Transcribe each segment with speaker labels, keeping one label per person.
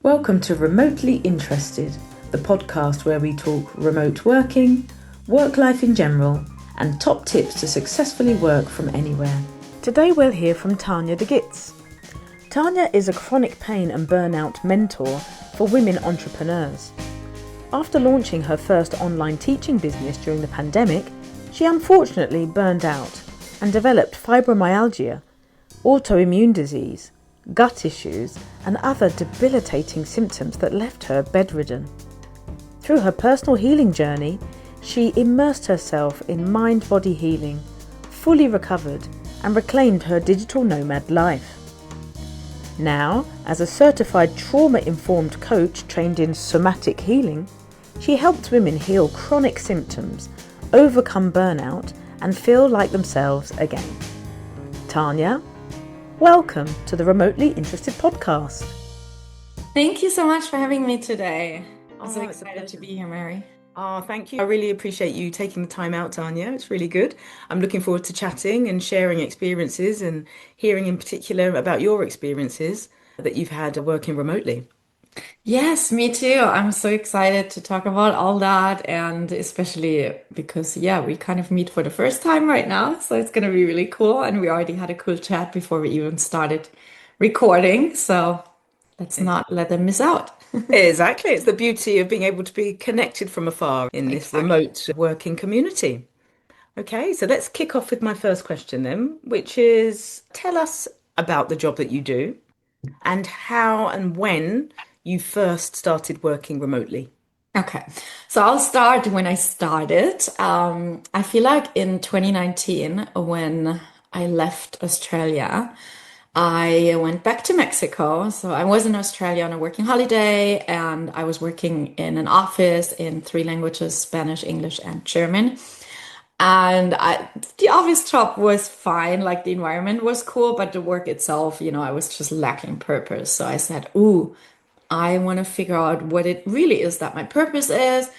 Speaker 1: Welcome to Remotely Interested, the podcast where we talk remote working, work life in general, and top tips to successfully work from anywhere. Today we'll hear from TANJA DEGITZ. TANJA is a chronic pain and burnout mentor for women entrepreneurs. After launching her first online teaching business during the pandemic, she unfortunately burned out and developed fibromyalgia, autoimmune disease, gut issues, and other debilitating symptoms that left her bedridden. Through her personal healing journey, she immersed herself in mind-body healing, fully recovered, and reclaimed her digital nomad life. Now, as a certified trauma-informed coach trained in somatic healing, she helps women heal chronic symptoms, overcome burnout, and feel like themselves again. TANJA, welcome to the Remotely Interested podcast.
Speaker 2: Thank you so much for having me today. I'm so excited to be here, Mary.
Speaker 1: Oh, thank you. I really appreciate you taking the time out, TANJA. It's really good. I'm looking forward to chatting and sharing experiences and hearing in particular about your experiences that you've had working remotely.
Speaker 2: Yes, me too. I'm so excited to talk about all that, and especially because, we kind of meet for the first time right now. So it's going to be really cool. And we already had a cool chat before we even started recording. So let's not let them miss out.
Speaker 1: Exactly. It's the beauty of being able to be connected from afar in this
Speaker 2: Exactly.
Speaker 1: remote working community. Okay, so let's kick off with my first question then, which is tell us about the job that you do and how and when you first started working remotely.
Speaker 2: Okay, so I'll start when I started. I feel like in 2019, when I left Australia, I went back to Mexico. So I was in Australia on a working holiday, and I was working in an office in three languages, Spanish, English, and German. And the office job was fine, like the environment was cool, but the work itself, I was just lacking purpose. So I said, ooh, I want to figure out what it really is that my purpose is.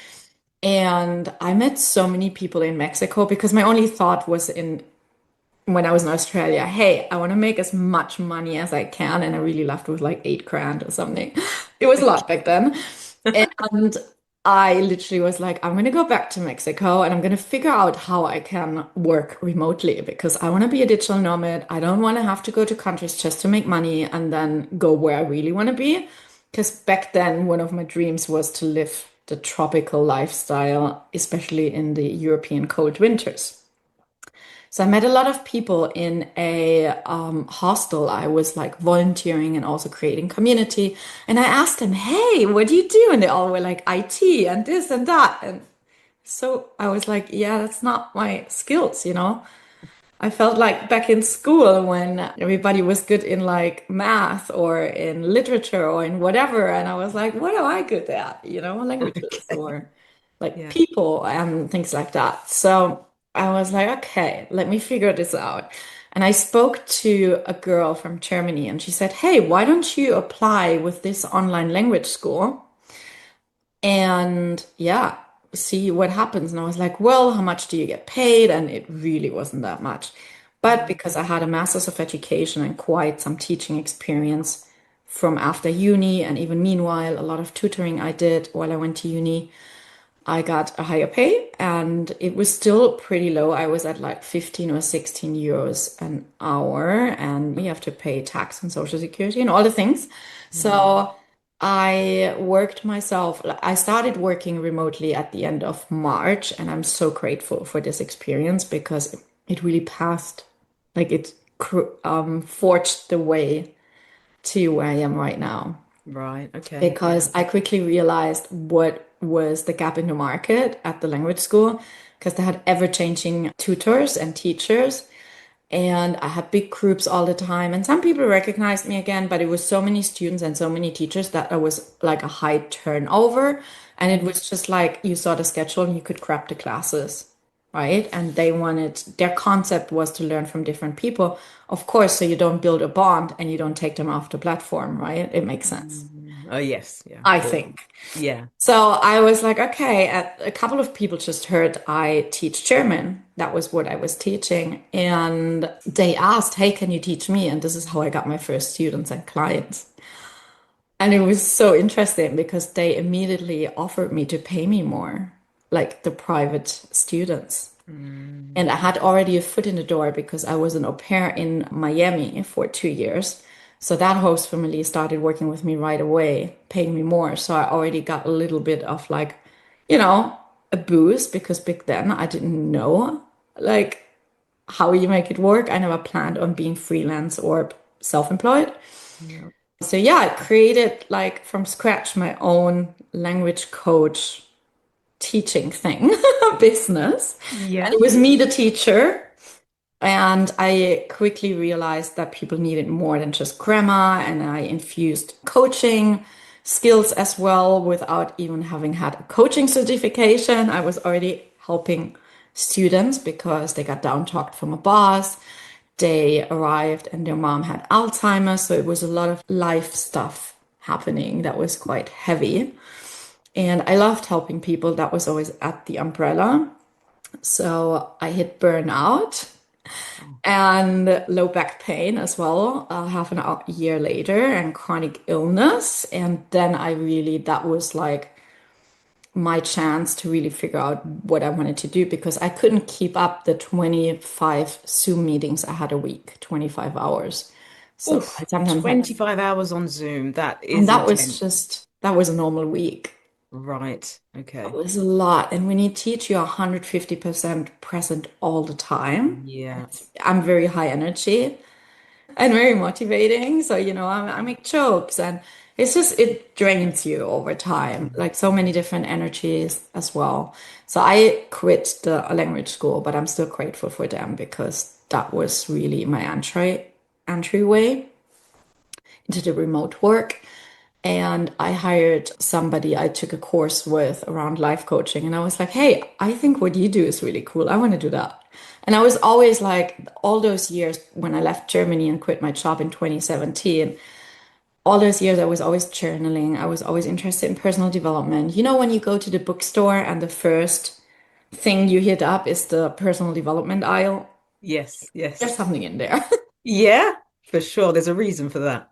Speaker 2: And I met so many people in Mexico because my only thought was when I was in Australia, hey, I want to make as much money as I can. And I really left with like 8 grand or something. It was a lot back then. And I literally was like, I'm going to go back to Mexico and I'm going to figure out how I can work remotely because I want to be a digital nomad. I don't want to have to go to countries just to make money and then go where I really want to be. Because back then, one of my dreams was to live the tropical lifestyle, especially in the European cold winters. So I met a lot of people in a hostel. I was like volunteering and also creating community. And I asked them, hey, what do you do? And they all were like IT and this and that. And so I was like, yeah, that's not my skills. I felt like back in school when everybody was good in like math or in literature or in whatever. And I was like, what am I good at? Languages or like
Speaker 1: Yeah.
Speaker 2: people and things like that. So I was like, okay, let me figure this out. And I spoke to a girl from Germany and she said, hey, why don't you apply with this online language school? And see what happens. And I was like, well, how much do you get paid? And it really wasn't that much. But because I had a master's of education and quite some teaching experience from after uni, and even meanwhile, a lot of tutoring I did while I went to uni, I got a higher pay and it was still pretty low. I was at like 15 or 16 euros an hour, and we have to pay tax and social security and all the things. So I worked myself. I started working remotely at the end of March, and I'm so grateful for this experience because it really passed, like forged the way to where I am right now.
Speaker 1: Right. Okay.
Speaker 2: Because I quickly realized what was the gap in the market at the language school, because they had ever-changing tutors and teachers. And I had big groups all the time. And some people recognized me again, but it was so many students and so many teachers that there was like a high turnover. And it was just like you saw the schedule and you could grab the classes, right? And their concept was to learn from different people, of course, so you don't build a bond and you don't take them off the platform, right? It makes sense.
Speaker 1: Oh, yes. Yeah.
Speaker 2: I think.
Speaker 1: Yeah.
Speaker 2: So I was like, okay, a couple of people just heard I teach German. That was what I was teaching. And they asked, hey, can you teach me? And this is how I got my first students and clients. And it was so interesting because they immediately offered me to pay me more, like the private students.
Speaker 1: Mm.
Speaker 2: And I had already a foot in the door because I was an au pair in Miami for 2 years. So that host family started working with me right away, paying me more. So I already got a little bit of like, you know, a boost because back then I didn't know like how you make it work. I never planned on being freelance or self-employed.
Speaker 1: Yeah.
Speaker 2: So yeah, I created like from scratch my own language coach teaching thing, business. And
Speaker 1: Yeah.
Speaker 2: it was me, the teacher. And I quickly realized that people needed more than just grammar. And I infused coaching skills as well without even having had a coaching certification. I was already helping students because they got down talked from a boss. They arrived and their mom had Alzheimer's. So it was a lot of life stuff happening that was quite heavy. And I loved helping people. That was always at the umbrella. So I hit burnout
Speaker 1: Oh.
Speaker 2: and low back pain as well, half an hour, year later, and chronic illness. And then that was like my chance to really figure out what I wanted to do because I couldn't keep up the 25 Zoom meetings I had a week, 25 hours. So I
Speaker 1: Oof,
Speaker 2: sometimes had,
Speaker 1: 25 hours on Zoom. That
Speaker 2: and
Speaker 1: is intense.
Speaker 2: that was a normal week.
Speaker 1: Right.
Speaker 2: It
Speaker 1: Okay.
Speaker 2: was a lot. And when you teach, you're 150% present all the time.
Speaker 1: Yeah.
Speaker 2: I'm very high energy and very motivating. So, I make jokes and it drains you over time,
Speaker 1: Mm.
Speaker 2: like so many different energies as well. So I quit the language school, but I'm still grateful for them because that was really my entryway into the remote work. And I hired somebody I took a course with around life coaching. And I was like, hey, I think what you do is really cool. I want to do that. And I was always like, all those years when I left Germany and quit my job in 2017, all those years I was always journaling. I was always interested in personal development. You know, when you go to the bookstore and the first thing you hit up is the personal development aisle,
Speaker 1: Yes, yes.
Speaker 2: there's something in there.
Speaker 1: Yeah, for sure. There's a reason for that.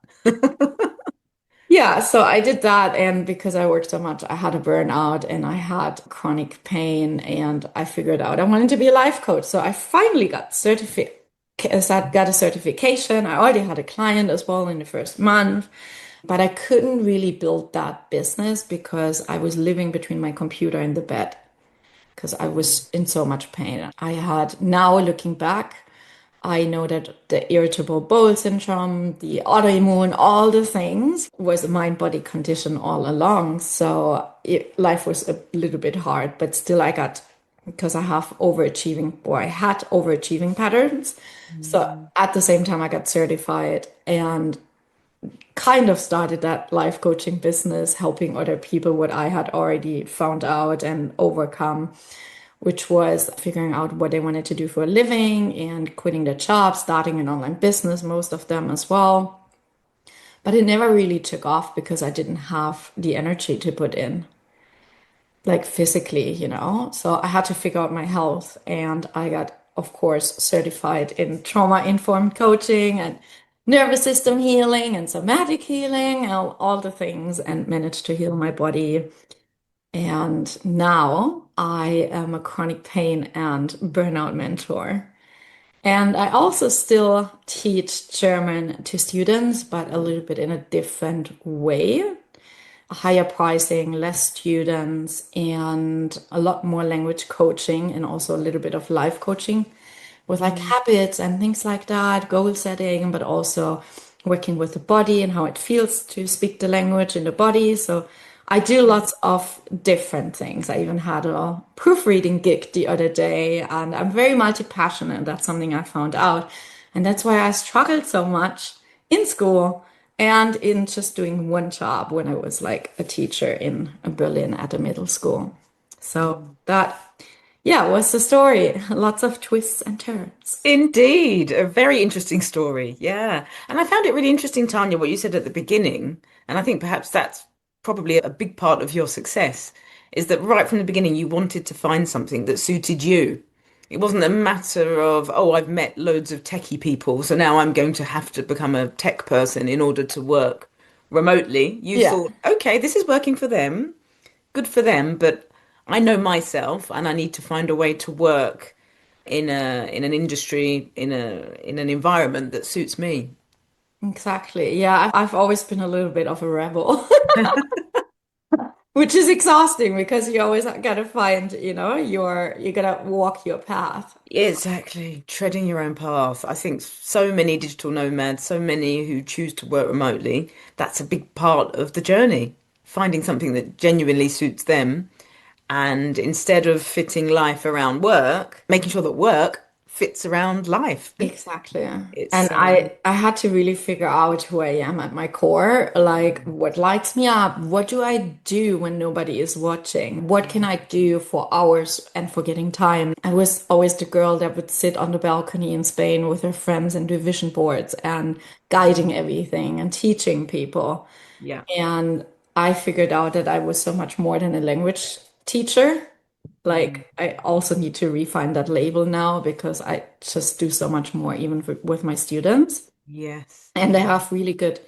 Speaker 2: Yeah, so I did that, and because I worked so much, I had a burnout and I had chronic pain, and I figured out I wanted to be a life coach. So I finally got a certification. I already had a client as well in the first month, but I couldn't really build that business because I was living between my computer and the bed because I was in so much pain. I had now looking back. I know that the irritable bowel syndrome, the autoimmune, all the things was a mind body condition all along. So life was a little bit hard, but still because I have overachieving, or I had overachieving patterns. So
Speaker 1: Mm.
Speaker 2: at the same time, I got certified and kind of started that life coaching business, helping other people what I had already found out and overcome, which was figuring out what they wanted to do for a living and quitting their job, starting an online business, most of them as well. But it never really took off because I didn't have the energy to put in, like physically. So I had to figure out my health and I got, of course, certified in trauma-informed coaching and nervous system healing and somatic healing, all the things, and managed to heal my body. And now I am a chronic pain and burnout mentor. And I also still teach German to students, but a little bit in a different way. Higher pricing, less students, and a lot more language coaching, and also a little bit of life coaching with like
Speaker 1: Mm.
Speaker 2: habits and things like that, goal setting, but also working with the body and how it feels to speak the language in the body. So I do lots of different things. I even had a proofreading gig the other day, and I'm very multi-passionate. That's something I found out. And that's why I struggled so much in school and in just doing one job when I was like a teacher in Berlin at a middle school. So
Speaker 1: Mm.
Speaker 2: that, yeah, was the story. Lots of twists and turns.
Speaker 1: Indeed, a very interesting story. Yeah. And I found it really interesting, Tanya, what you said at the beginning. And I think perhaps that's probably a big part of your success is that right from the beginning, you wanted to find something that suited you. It wasn't a matter of, oh, I've met loads of techie people, so now I'm going to have to become a tech person in order to work
Speaker 3: remotely, you
Speaker 2: Yeah,
Speaker 3: thought, okay, this is working for them, good for them, but I know myself and I need to find a way to work in an industry, in an environment that suits me.
Speaker 2: exactly. Yeah, I've always been a little bit of a rebel, which is exhausting because you always gotta find, you gotta walk your path.
Speaker 3: Yeah, exactly. Treading your own path. I think so many digital nomads, so many who choose to work remotely, that's a big part of the journey. Finding something that genuinely suits them. And instead of fitting life around work, making sure that work fits around life.
Speaker 2: Exactly. And
Speaker 3: It's
Speaker 2: I had to really figure out who I am at my core, like what lights me up, what do I do when nobody is watching? What can I do for hours and for getting time? I was always the girl that would sit on the balcony in Spain with her friends and do vision boards and guiding everything and teaching people.
Speaker 3: yeah.
Speaker 2: And I figured out that I was so much more than a language teacher.
Speaker 3: Mm.
Speaker 2: Like, I also need to refine that label now because I just do so much more, even with my students.
Speaker 3: Yes.
Speaker 2: And they have really good,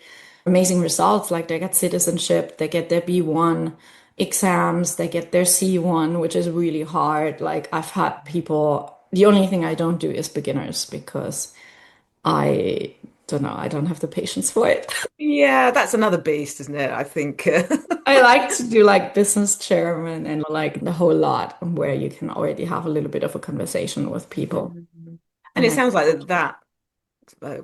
Speaker 2: amazing results. Like, they get citizenship, they get their B1 exams, they get their C1, which is really hard. Like, I've had people, the only thing I don't do is beginners because I don't know, I don't have the patience for it.
Speaker 3: Yeah, that's another beast, isn't it? I think.
Speaker 2: I like to do like business chairman and like the whole lot where you can already have a little bit of a conversation with people.
Speaker 3: Mm. And
Speaker 2: And
Speaker 3: it
Speaker 2: I,
Speaker 3: sounds like that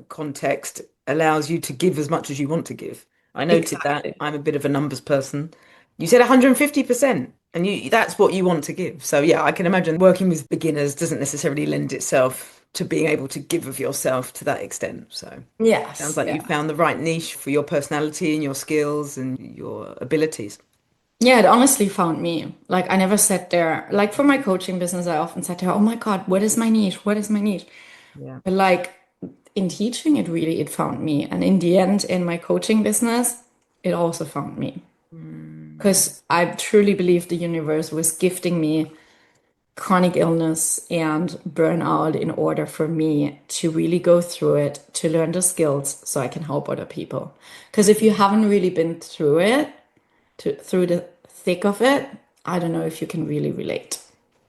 Speaker 3: context allows you to give as much as you want to give. I noted that.
Speaker 2: exactly.
Speaker 3: I'm a bit of a numbers person. You said 150%, and that's what you want to give. So yeah, I can imagine working with beginners doesn't necessarily lend itself to being able to give of yourself to that extent. So sounds
Speaker 2: Yes,
Speaker 3: like you
Speaker 2: yeah.
Speaker 3: found the right niche for your personality and your skills and your abilities.
Speaker 2: Yeah, it honestly found me. Like I never sat there. Like for my coaching business, I often sat there, oh my God, what is my niche? What is my niche?
Speaker 3: Yeah.
Speaker 2: But like in teaching, it found me. And in the end, in my coaching business, it also found me.
Speaker 3: Mm.
Speaker 2: Because I truly believe the universe was gifting me chronic illness and burnout in order for me to really go through it, to learn the skills so I can help other people. Because if you haven't really been through it, through the thick of it, I don't know if you can really relate.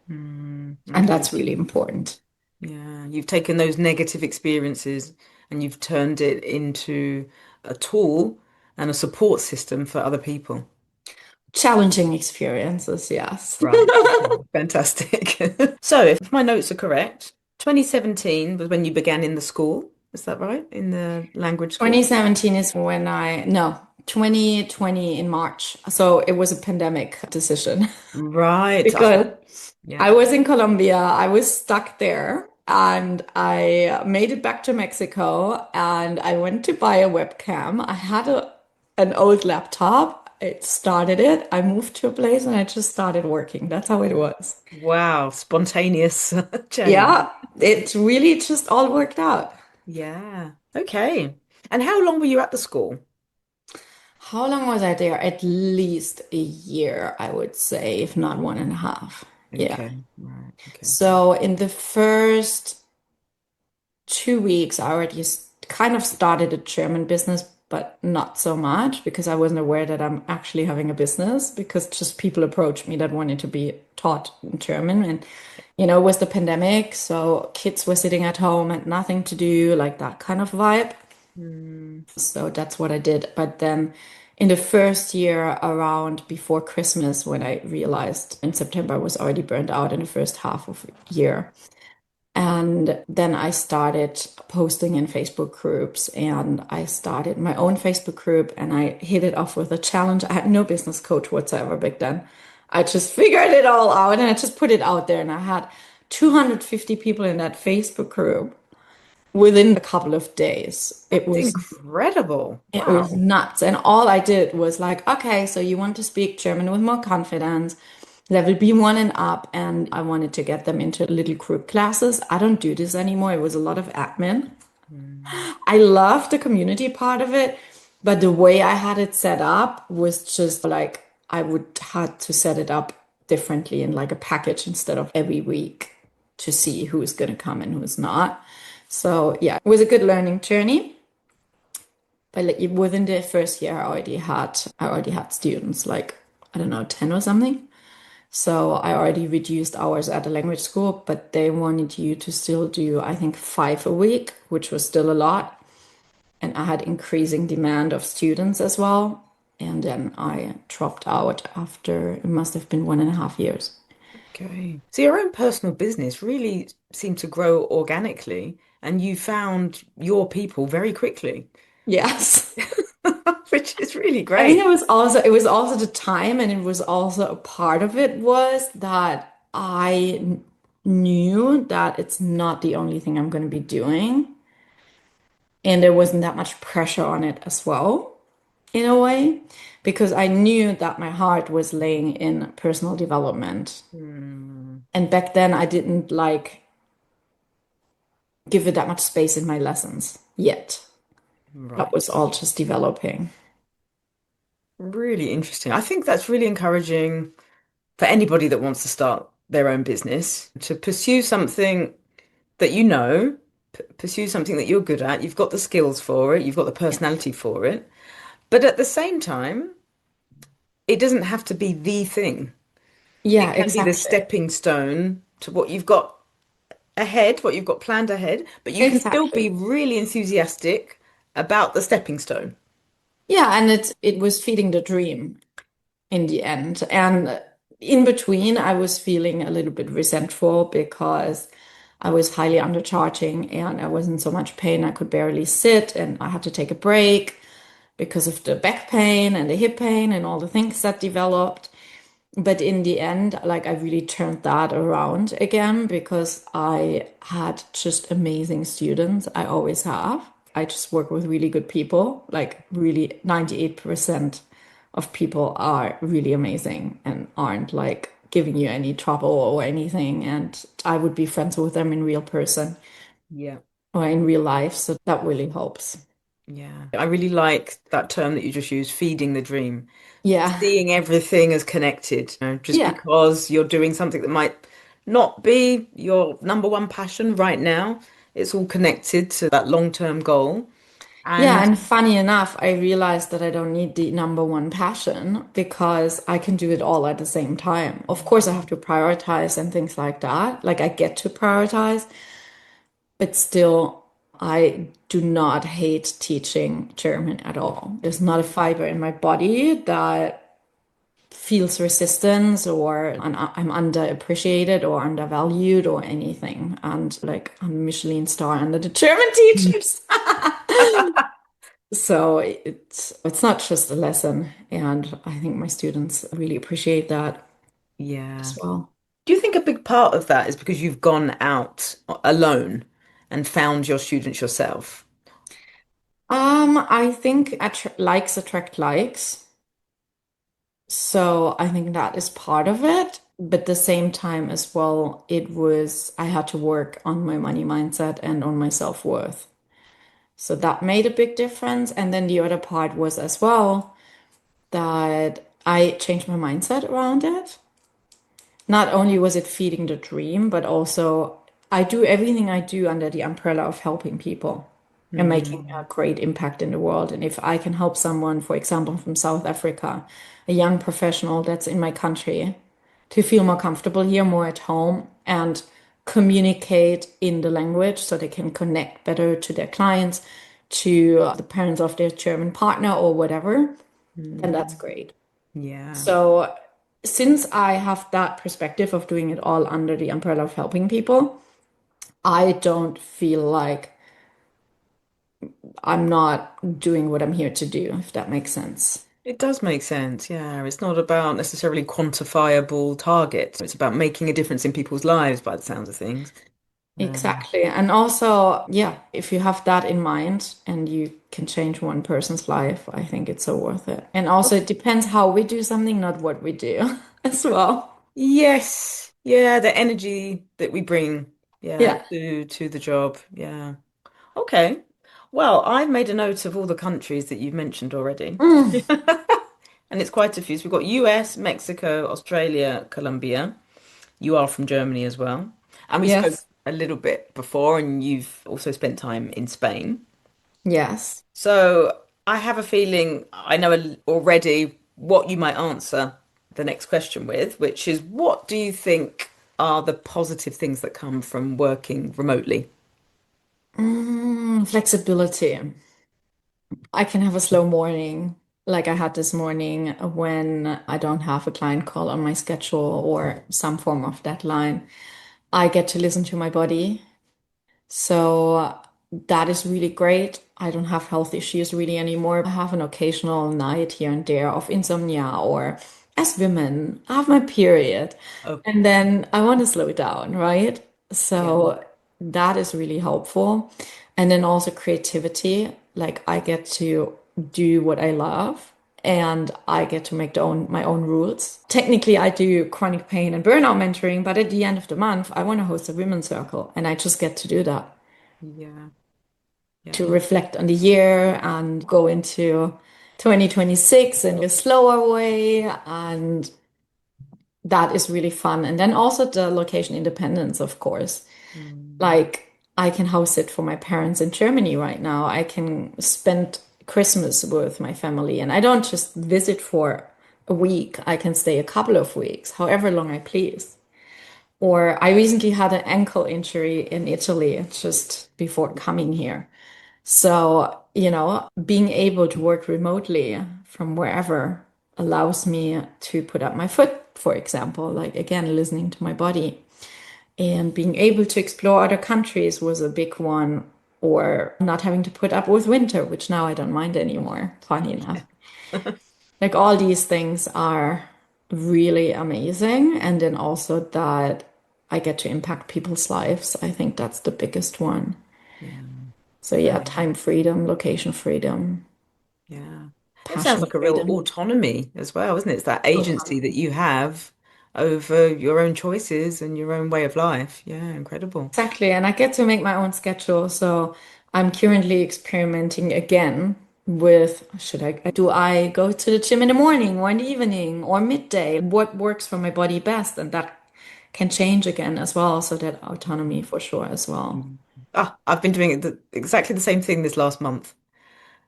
Speaker 2: And
Speaker 3: Okay.
Speaker 2: that's really important.
Speaker 3: Yeah, you've taken those negative experiences and you've turned it into a tool and a support system for other people.
Speaker 2: Challenging experiences, yes.
Speaker 3: Right. Okay. Fantastic. So, if my notes are correct, 2017 was when you began in the school. Is that right? In the language school?
Speaker 2: 2017 is when no, 2020 in March. So it was a pandemic decision
Speaker 3: Right.
Speaker 2: because
Speaker 3: Yeah.
Speaker 2: I was in Colombia. I was stuck there and I made it back to Mexico and I went to buy a webcam. I had an old laptop. It started it. I moved to a place and I just started working. That's how it was.
Speaker 3: Wow. Spontaneous change.
Speaker 2: Yeah, it really just all worked out.
Speaker 3: Yeah. Okay. And how long were you at the school?
Speaker 2: How long was I there? At least a year, I would say, if not 1.5. Yeah.
Speaker 3: Okay. Right. Okay.
Speaker 2: So in the first 2 weeks, I already kind of started a German business, but not so much because I wasn't aware that I'm actually having a business because just people approached me that wanted to be taught in German. And, it was the pandemic. So kids were sitting at home and nothing to do, like that kind of vibe.
Speaker 3: Hmm.
Speaker 2: So that's what I did. But then in the first year around before Christmas, when I realized in September I was already burned out in the first half of the year. And then I started posting in Facebook groups and I started my own Facebook group and I hit it off with a challenge. I had no business coach whatsoever back then. I just figured it all out and I just put it out there and I had 250 people in that Facebook group within a couple of days. It
Speaker 3: That's
Speaker 2: was
Speaker 3: incredible.
Speaker 2: it was
Speaker 3: Wow.
Speaker 2: nuts. And all I did was like, okay, so you want to speak German with more confidence, level B1 and up. And I wanted to get them into little group classes. I don't do this anymore. It was a lot of admin.
Speaker 3: Mm.
Speaker 2: I love the community part of it, but the way I had it set up was just like I would had to set it up differently in like a package instead of every week to see who's going to come and who's not. So yeah, it was a good learning journey. But like within the first year, I already had students like I don't know 10 or something. So I already reduced hours at the language school, but they wanted you to still do I think 5 a week, which was still a lot. And I had increasing demand of students as well. And then I dropped out after it must have been 1.5 years.
Speaker 3: Okay. So your own personal business really seemed to grow organically, and you found your people very quickly,
Speaker 2: Yes.
Speaker 3: which is really
Speaker 2: I think
Speaker 3: great.
Speaker 2: it was also the time, and it was also a part of it was that knew that it's not the only thing I'm going to be doing, and there wasn't that much pressure on it as well, in a way, because I knew that my heart was laying in personal development.
Speaker 3: Hmm,
Speaker 2: And back then I didn't like give it that much space in my lessons yet. That
Speaker 3: right.
Speaker 2: was all just developing.
Speaker 3: Really interesting. I think that's really encouraging for anybody that wants to start their own business to pursue something that you know, pursue something that you're good at. You've got the skills for it, you've got the
Speaker 2: Yeah.
Speaker 3: personality for it. But at the same time, it doesn't have to be the thing. It
Speaker 2: Yeah,
Speaker 3: can be the
Speaker 2: exactly.
Speaker 3: stepping stone to what you've got ahead, what you've got planned ahead, but you can still be
Speaker 2: Exactly.
Speaker 3: really enthusiastic about the stepping stone.
Speaker 2: Yeah, and it was feeding the dream in the end. And in between, I was feeling a little bit resentful because I was highly undercharging and I was in so much pain. I could barely sit and I had to take a break because of the back pain and the hip pain and all the things that developed. But in the end, like I really turned that around again because I had just amazing students. I always have. I just work with really good people. Like really 98% of people are really amazing and aren't like giving you any trouble or anything. And I would be friends with them in real person
Speaker 3: Yeah.
Speaker 2: or in real life. So that really helps.
Speaker 3: Yeah. I really like that term that you just used, feeding the dream.
Speaker 2: Yeah.
Speaker 3: Seeing everything as connected. Just
Speaker 2: Yeah.
Speaker 3: because you're doing something that might not be your number one passion right now, it's all connected to that long-term goal.
Speaker 2: Yeah,
Speaker 3: And
Speaker 2: and funny enough, I realized that I don't need the number one passion because I can do it all at the same time. Of course, I have to prioritize and things like that. Like I get to prioritize, but still, I do not hate teaching German at all. There's not a fiber in my body that feels resistance or I'm underappreciated or undervalued or anything. And like I'm a Michelin star under the German teachers. So it's not just a lesson, and I think my students really appreciate that
Speaker 3: yeah.
Speaker 2: as well.
Speaker 3: Do you think a big part of that is because you've gone out alone and found your students yourself?
Speaker 2: I think likes attract likes, so I think that is part of it. But at the same time as well, I had to work on my money mindset and on my self-worth. So that made a big difference. And then the other part was as well that I changed my mindset around it. Not only was it feeding the dream, but also I do everything I do under the umbrella of helping people and making a
Speaker 3: Mm,
Speaker 2: great impact in the world. And if I can help someone, for example, from South Africa, a young professional that's in my country, to feel more comfortable here, more at home, and communicate in the language so they can connect better to their clients, to the parents of their German partner or whatever, then that's
Speaker 3: mm,
Speaker 2: great.
Speaker 3: yeah.
Speaker 2: So, since I have that perspective of doing it all under the umbrella of helping people, I don't feel like I'm not doing what I'm here to do, if that makes sense.
Speaker 3: It does make sense. Yeah. It's not about necessarily quantifiable targets. It's about making a difference in people's lives by the sounds of things.
Speaker 2: Exactly. And also, yeah, if you have that in mind and you can change one person's life, I think it's so worth it. And also, it depends how we do something, not what we do as well.
Speaker 3: Yes. Yeah, the energy that we bring, yeah,
Speaker 2: Yeah.
Speaker 3: to the job. Yeah. Okay. Well, I've made a note of all the countries that you've mentioned already.
Speaker 2: Mm.
Speaker 3: And it's quite a few. So we've got US, Mexico, Australia, Colombia. You are from Germany as well. And we spoke
Speaker 2: Yes.
Speaker 3: a little bit before, and you've also spent time in Spain.
Speaker 2: Yes.
Speaker 3: So I have a feeling I know already what you might answer the next question with, which is what do you think are the positive things that come from working remotely?
Speaker 2: Flexibility. I can have a slow morning like I had this morning when I don't have a client call on my schedule or some form of deadline. I get to listen to my body. So that is really great. I don't have health issues really anymore. I have an occasional night here and there of insomnia, or as women, I have my period.
Speaker 3: Oh,
Speaker 2: And then I want to slow down, right?
Speaker 3: yeah.
Speaker 2: So that is really helpful. And then also creativity. Like I get to do what I love and I get to make my own rules. Technically, I do chronic pain and burnout mentoring, but at the end of the month, I want to host a women's circle and I just get to do that
Speaker 3: Yeah.
Speaker 2: to
Speaker 3: Yeah.
Speaker 2: reflect on the year and go into 2026 in a slower way. And that is really fun. And then also the location independence, of course.
Speaker 3: Mm.
Speaker 2: Like I can house it for my parents in Germany right now. I can spend Christmas with my family and I don't just visit for a week. I can stay a couple of weeks, however long I please. Or I recently had an ankle injury in Italy just before coming here. So, being able to work remotely from wherever allows me to put up my foot, for example, like again, listening to my body. And being able to explore other countries was a big one, or not having to put up with winter, which now I don't mind anymore, funny enough. Like all these things are really amazing. And then also that I get to impact people's lives. I think that's the biggest one.
Speaker 3: Yeah.
Speaker 2: So yeah,
Speaker 3: Yeah.
Speaker 2: time freedom, location freedom,
Speaker 3: Yeah. It sounds
Speaker 2: passion
Speaker 3: like a real
Speaker 2: freedom.
Speaker 3: autonomy as well, isn't it? It's that agency that you have over your own choices and your own way of life. Yeah, incredible.
Speaker 2: Exactly. And I get to make my own schedule. So I'm currently experimenting again with do I go to the gym in the morning or in the evening or midday? What works for my body best? And that can change again as well. So that autonomy for sure as well.
Speaker 3: Mm. Ah, I've been doing exactly the same thing this last month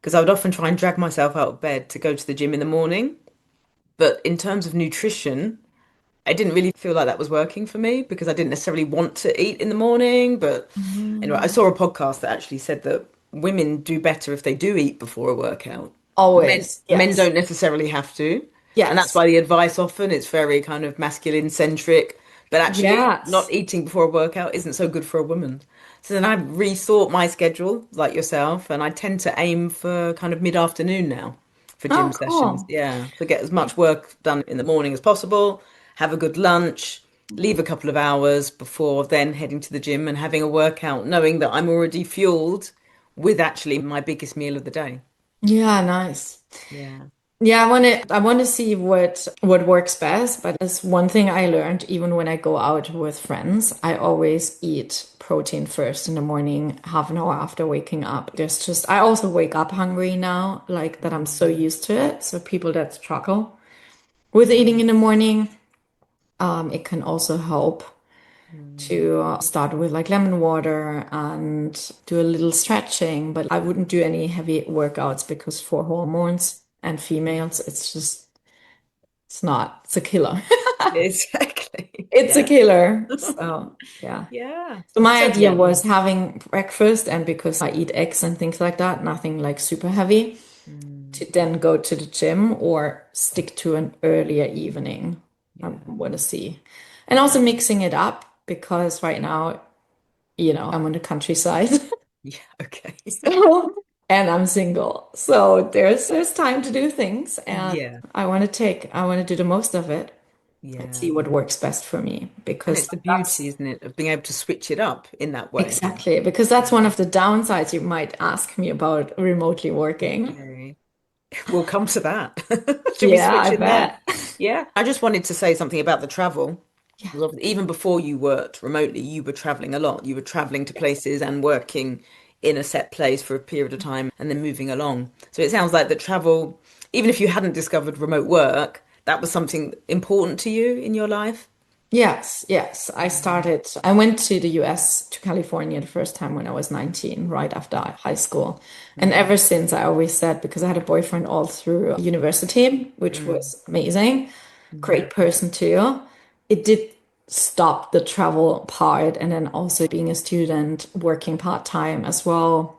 Speaker 3: because I would often try and drag myself out of bed to go to the gym in the morning. But in terms of nutrition, I didn't really feel like that was working for me because I didn't necessarily want to eat in the morning. But anyway, I
Speaker 2: Mm.
Speaker 3: saw a podcast that actually said that women do better if they do eat before a workout. Men
Speaker 2: Always.
Speaker 3: men
Speaker 2: Yes.
Speaker 3: don't necessarily have to. And that's
Speaker 2: Yes.
Speaker 3: why the advice often it's very kind of masculine centric. But actually, not
Speaker 2: Yes.
Speaker 3: eating before a workout isn't so good for a woman. So then I rethought my schedule, like yourself, and I tend to aim for kind of mid-afternoon now for
Speaker 2: Oh,
Speaker 3: gym sessions.
Speaker 2: cool.
Speaker 3: Yeah, to get as much work done in the morning as possible, have a good lunch, leave a couple of hours before then heading to the gym and having a workout, knowing that I'm already fueled with actually my biggest meal of the day.
Speaker 2: Yeah, nice.
Speaker 3: Yeah.
Speaker 2: Yeah, I want to see what works best, but that's one thing I learned even when I go out with friends. I always eat protein first in the morning, half an hour after waking up. I also wake up hungry now, like that I'm so used to it. So people that struggle with eating in the morning, it can also help
Speaker 3: Mm.
Speaker 2: to start with like lemon water and do a little stretching, but I wouldn't do any heavy workouts because for hormones and females, it's a killer.
Speaker 3: Exactly.
Speaker 2: It's a
Speaker 3: Yeah.
Speaker 2: killer. So, yeah.
Speaker 3: Yeah.
Speaker 2: So my
Speaker 3: So
Speaker 2: idea
Speaker 3: yeah.
Speaker 2: was having breakfast, and because I eat eggs and things like that, nothing like super heavy,
Speaker 3: Mm.
Speaker 2: to then go to the gym or stick to an earlier evening. I
Speaker 3: Yeah.
Speaker 2: want to see. And also mixing it up because right now, I'm on the countryside.
Speaker 3: Yeah. Okay.
Speaker 2: So, and I'm single. So there's time to do things and
Speaker 3: Yeah.
Speaker 2: I want to do the most of it and
Speaker 3: Yeah.
Speaker 2: see what works best for me
Speaker 3: And
Speaker 2: because
Speaker 3: it's the beauty,
Speaker 2: that's
Speaker 3: isn't it, of being able to switch it up in that way.
Speaker 2: exactly because that's one of the downsides you might ask me about remotely working.
Speaker 3: Okay. We'll come to that. Should we
Speaker 2: Yeah,
Speaker 3: switch
Speaker 2: I
Speaker 3: in there?
Speaker 2: bet.
Speaker 3: Yeah. I just wanted to say something about the travel.
Speaker 2: Yeah.
Speaker 3: Because even before you worked remotely, you were traveling a lot. You were traveling to
Speaker 2: Yes.
Speaker 3: places and working in a set place for a period of time and then moving along. So it sounds like the travel, even if you hadn't discovered remote work, that was something important to you in your life.
Speaker 2: Yes, yes. I went to the US, to California the first time when I was 19, right after high school. And
Speaker 3: Mm,
Speaker 2: ever since, I always said, because I had a boyfriend all through university, which
Speaker 3: mm,
Speaker 2: was amazing,
Speaker 3: mm,
Speaker 2: great person too. It did stop the travel part. And then also being a student, working part-time as well,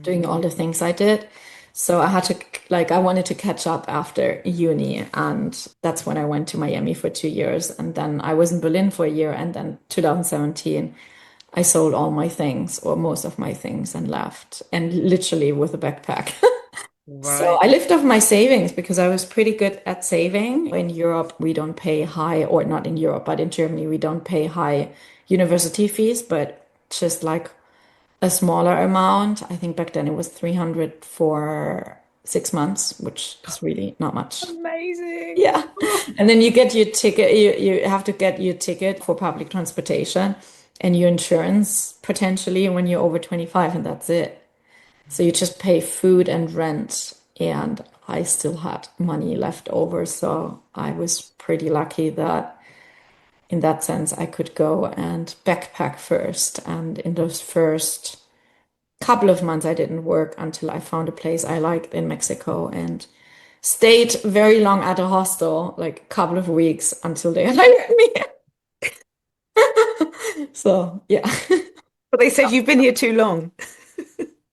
Speaker 2: doing all
Speaker 3: mm.
Speaker 2: the things I did. So I had to, like, I wanted to catch up after uni. And that's when I went to Miami for 2 years. And then I was in Berlin for a year. And then 2017, I sold all my things or most of my things and left, and literally with a backpack. So
Speaker 3: Right.
Speaker 2: I lived off my savings because I was pretty good at saving. In Europe, we don't pay high, or not in Europe, but in Germany, we don't pay high university fees, but just like a smaller amount. I think back then it was 300 for 6 months, which is really not much.
Speaker 3: Amazing.
Speaker 2: Yeah. And then you get your ticket, you have to get your ticket for public transportation and your insurance potentially when you're over 25, and that's it. So you just pay food and rent, and I still had money left over. So I was pretty lucky that in that sense I could go and backpack first. And in those first couple of months, I didn't work until I found a place I liked in Mexico and stayed very long at a hostel, like a couple of weeks until they hired me. So, yeah.
Speaker 3: But they said you've been here too long.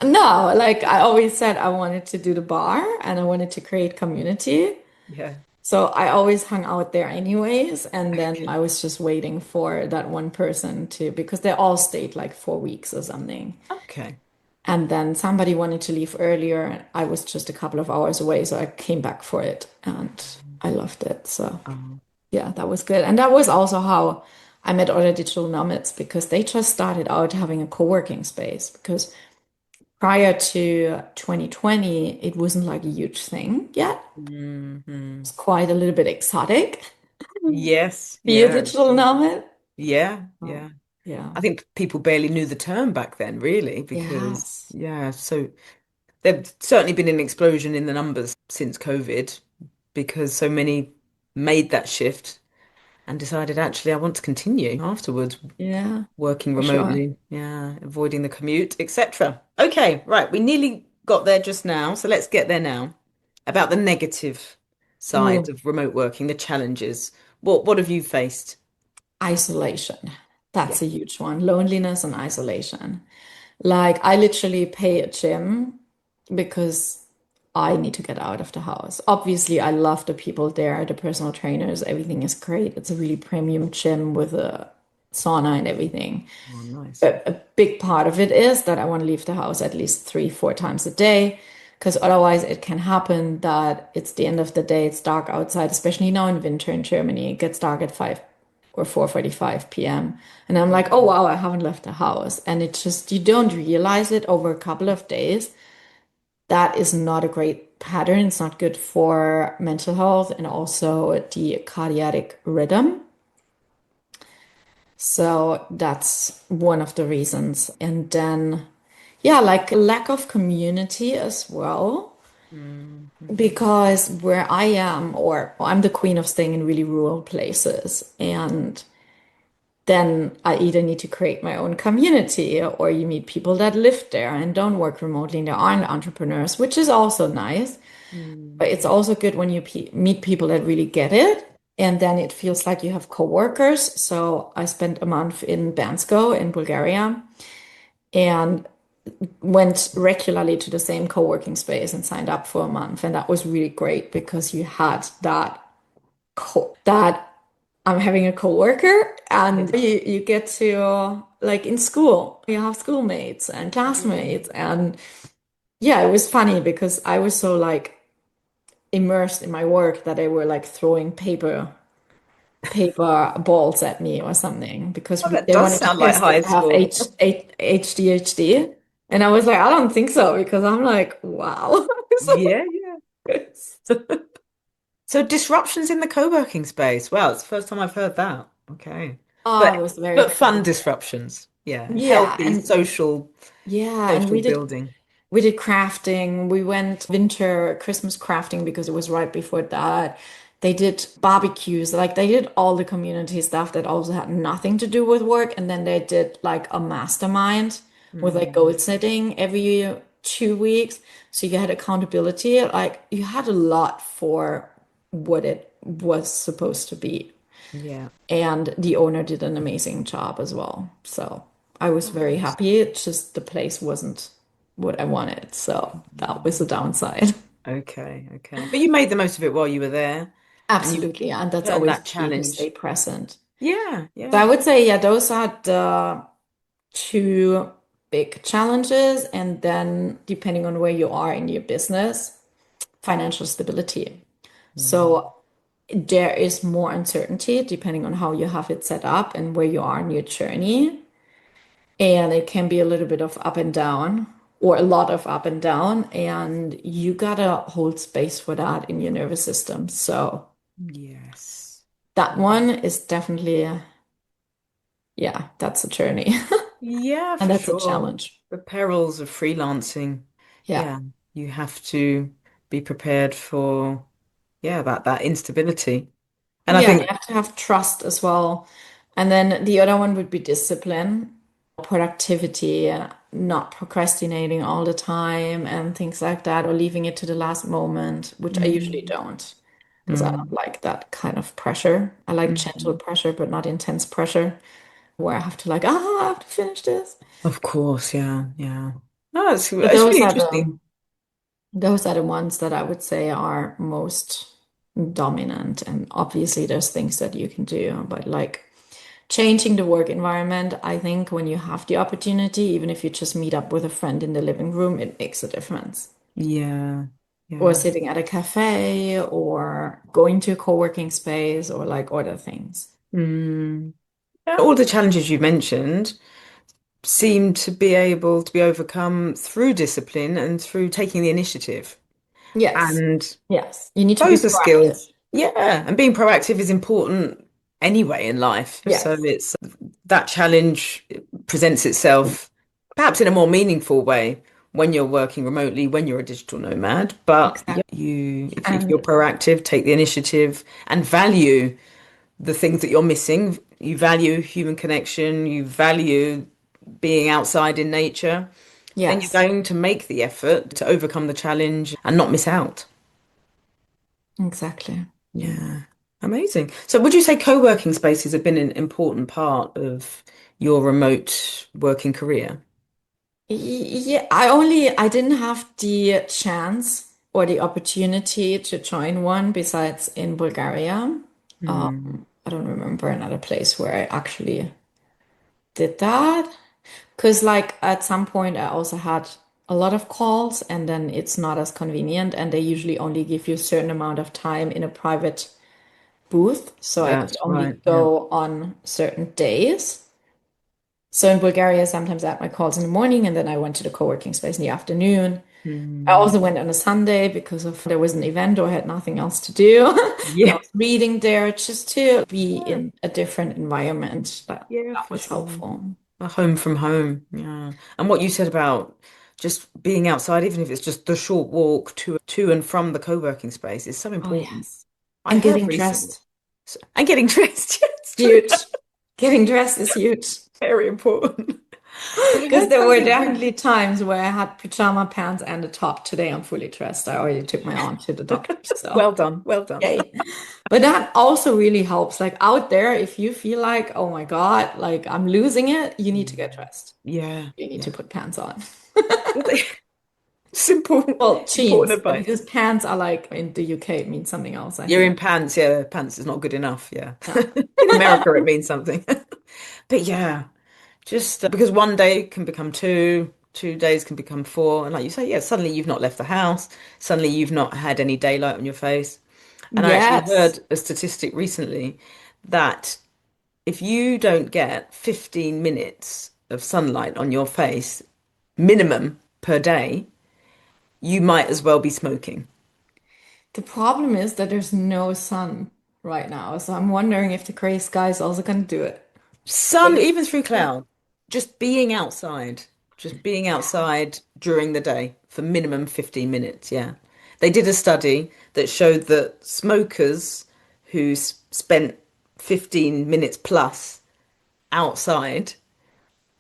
Speaker 2: No, like I always said, I wanted to do the bar and I wanted to create community.
Speaker 3: Yeah.
Speaker 2: So I always hung out there anyways. And then I was just waiting for that one person to, because they all stayed like 4 weeks or something.
Speaker 3: Okay.
Speaker 2: And then somebody wanted to leave earlier, and I was just a couple of hours away, so I came back for it and I loved it. So
Speaker 3: Um,
Speaker 2: yeah, that was good. And that was also how I met other digital nomads because they just started out having a co-working space because prior to 2020, it wasn't like a huge thing yet.
Speaker 3: mhm.
Speaker 2: It's quite a little bit exotic.
Speaker 3: Yes.
Speaker 2: Be a
Speaker 3: Yeah.
Speaker 2: digital nomad.
Speaker 3: Yeah.
Speaker 2: Oh,
Speaker 3: Yeah.
Speaker 2: yeah.
Speaker 3: I think people barely knew the term back then, really, because,
Speaker 2: Yes.
Speaker 3: yeah, so there's certainly been an explosion in the numbers since COVID because so many made that shift and decided, actually, I want to continue afterwards,
Speaker 2: Yeah,
Speaker 3: working
Speaker 2: for sure.
Speaker 3: remotely, yeah, avoiding the commute, etc. Okay, right, we nearly got there just now, so let's get there now. About the negative side
Speaker 2: Ooh.
Speaker 3: of remote working, the challenges. What have you faced?
Speaker 2: Isolation.
Speaker 3: Yeah.
Speaker 2: That's a huge one. Loneliness and isolation. Like I literally pay a gym because I need to get out of the house. Obviously, I love the people there, the personal trainers, everything is great. It's a really premium gym with a sauna and everything.
Speaker 3: Oh, nice.
Speaker 2: But a big part of it is that I want to leave the house at least 3, 4 times a day, because otherwise it can happen that it's the end of the day, it's dark outside, especially now in winter in Germany. It gets dark at 5 or 4:45 p.m. And I'm like, oh wow, I haven't left the house. And it just, you don't realize it over a couple of days. That is not a great pattern. It's not good for mental health and also the cardiac rhythm. So that's one of the reasons. And then, yeah, like lack of community as well.
Speaker 3: Mm-hmm.
Speaker 2: Because where I am, or I'm the queen of staying in really rural places, and then I either need to create my own community or you meet people that live there and don't work remotely and they aren't entrepreneurs, which is also nice. But it's
Speaker 3: Mm-hmm.
Speaker 2: also good when you meet people that really get it. And then it feels like you have coworkers. So I spent a month in Bansko in Bulgaria and went regularly to the same co-working space and signed up for a month. And that was really great because you had that I'm having a coworker and
Speaker 3: Yes.
Speaker 2: you get to like in school, you have schoolmates and
Speaker 3: Mm.
Speaker 2: classmates. And yeah, it was funny because I was so like immersed in my work that they were like throwing paper balls at me or something because
Speaker 3: Oh, that
Speaker 2: they
Speaker 3: does
Speaker 2: wanted to
Speaker 3: sound like
Speaker 2: test if
Speaker 3: high
Speaker 2: I have
Speaker 3: school.
Speaker 2: HDHD. And I was like, I don't think so because I'm like, wow.
Speaker 3: Yeah, yeah. So disruptions in the co-working space. Wow, it's the first time I've heard that. Okay.
Speaker 2: Oh,
Speaker 3: But
Speaker 2: it was very
Speaker 3: but fun
Speaker 2: funny.
Speaker 3: disruptions. Yeah.
Speaker 2: Yeah,
Speaker 3: Healthy
Speaker 2: and yeah, and
Speaker 3: social building.
Speaker 2: we did crafting. We went winter Christmas crafting because it was right before that. They did barbecues, like they did all the community stuff that also had nothing to do with work. And then they did like a mastermind with like
Speaker 3: Mm.
Speaker 2: goal setting every 2 weeks. So you had accountability. Like you had a lot for what it was supposed to be.
Speaker 3: Yeah.
Speaker 2: And the owner did an amazing job as well. So I was very
Speaker 3: Nice.
Speaker 2: happy. It's just the place wasn't what I wanted. So that was the downside.
Speaker 3: Okay, okay. But you made the most of it while you were there and you
Speaker 2: Absolutely. And that's
Speaker 3: turned
Speaker 2: always
Speaker 3: that
Speaker 2: key to stay
Speaker 3: challenge.
Speaker 2: present.
Speaker 3: Yeah,
Speaker 2: So I
Speaker 3: yeah.
Speaker 2: would say, yeah, those are the two big challenges. And then depending on where you are in your business, financial stability.
Speaker 3: Mm.
Speaker 2: So there is more uncertainty depending on how you have it set up and where you are in your journey. And it can be a little bit of up and down, or a lot of up and down. And you gotta hold space for that in your nervous system. So
Speaker 3: Yes.
Speaker 2: that one is definitely, yeah, that's a journey.
Speaker 3: Yeah,
Speaker 2: And
Speaker 3: for
Speaker 2: that's a
Speaker 3: sure.
Speaker 2: challenge.
Speaker 3: The perils of freelancing.
Speaker 2: Yeah.
Speaker 3: Yeah, you have to be prepared for, yeah, that instability. And I
Speaker 2: Yeah, you
Speaker 3: think,
Speaker 2: have to have trust as well. And then the other one would be discipline, productivity, not procrastinating all the time and things like that, or leaving it to the last moment, which I usually
Speaker 3: mm,
Speaker 2: don't, because I don't
Speaker 3: mm,
Speaker 2: like that kind of pressure. I like gentle
Speaker 3: mm.
Speaker 2: pressure, but not intense pressure, where I have to like, I have to finish this.
Speaker 3: Of course, yeah, yeah. No,
Speaker 2: So
Speaker 3: it's really interesting.
Speaker 2: those are the ones that I would say are most dominant. And obviously there's things that you can do, but like changing the work environment, I think when you have the opportunity, even if you just meet up with a friend in the living room, it makes a difference.
Speaker 3: Yeah,
Speaker 2: Or
Speaker 3: yeah.
Speaker 2: sitting at a cafe or going to a co-working space or like other things.
Speaker 3: Mm. Yeah, all the challenges you mentioned seem to be able to be overcome through discipline and through taking the initiative.
Speaker 2: Yes.
Speaker 3: And
Speaker 2: Yes. You need to be
Speaker 3: those are
Speaker 2: proactive.
Speaker 3: skills. Yeah, and being proactive is important anyway in life. So
Speaker 2: Yes.
Speaker 3: it's that challenge presents itself perhaps in a more meaningful way when you're working remotely, when you're a digital nomad. But yeah,
Speaker 2: Exactly.
Speaker 3: if you're
Speaker 2: And
Speaker 3: proactive, take the initiative and value the things that you're missing. You value human connection, you value being outside in nature, then you're
Speaker 2: yes,
Speaker 3: going to make the effort to overcome the challenge and not miss out.
Speaker 2: exactly.
Speaker 3: Yeah, amazing. So would you say co-working spaces have been an important part of your remote working career?
Speaker 2: Yeah, I didn't have the chance or the opportunity to join one besides in Bulgaria.
Speaker 3: Hmm.
Speaker 2: I don't remember another place where I actually did that. Because like at some point I also had a lot of calls and then it's not as convenient and they usually only give you a certain amount of time in a private booth. So I could
Speaker 3: That's
Speaker 2: only
Speaker 3: right. Yeah.
Speaker 2: go on certain days. So in Bulgaria, sometimes I had my calls in the morning and then I went to the co-working space in the afternoon. I
Speaker 3: Hmm.
Speaker 2: also went on a Sunday because of there was an event or I had nothing else to do. So I
Speaker 3: Yeah.
Speaker 2: was reading there just to be in a different environment.
Speaker 3: Yeah,
Speaker 2: That
Speaker 3: for
Speaker 2: was
Speaker 3: sure.
Speaker 2: helpful.
Speaker 3: A home from home. Yeah. And what you said about just being outside, even if it's just the short walk to and from the co-working space, is so
Speaker 2: Oh,
Speaker 3: important.
Speaker 2: yes.
Speaker 3: I
Speaker 2: And
Speaker 3: heard
Speaker 2: getting
Speaker 3: recently.
Speaker 2: dressed,
Speaker 3: And getting dressed, yeah, it's true.
Speaker 2: huge. Getting dressed is huge.
Speaker 3: Very important. But I
Speaker 2: Because
Speaker 3: heard
Speaker 2: there were
Speaker 3: something really.
Speaker 2: definitely times where I had pajama pants and a top. Today I'm fully dressed. I already took my aunt to the doctor, so
Speaker 3: Well done, well done.
Speaker 2: yay. But that also really helps. Like out there, if you feel like, oh my God, like I'm losing it, you need to get
Speaker 3: Mm.
Speaker 2: dressed.
Speaker 3: Yeah,
Speaker 2: You need to
Speaker 3: yeah.
Speaker 2: put pants on.
Speaker 3: Simple,
Speaker 2: Well,
Speaker 3: important
Speaker 2: jeans, but
Speaker 3: advice.
Speaker 2: because pants are like in the UK, it means something else, I
Speaker 3: You're
Speaker 2: think.
Speaker 3: in pants, yeah, pants is not good enough, yeah.
Speaker 2: Yeah.
Speaker 3: In America, it means something. But yeah, just because one day can become two, 2 days can become four. And like you say, yeah, suddenly you've not left the house. Suddenly you've not had any daylight on your face. And I actually
Speaker 2: Yes.
Speaker 3: heard a statistic recently that if you don't get 15 minutes of sunlight on your face, minimum per day, you might as well be smoking.
Speaker 2: The problem is that there's no sun right now. So I'm wondering if the gray sky is also going to do it.
Speaker 3: Sun,
Speaker 2: Like,
Speaker 3: even through cloud, just being outside during the day for minimum 15 minutes. Yeah. They did a study that showed that smokers who spent 15 minutes plus outside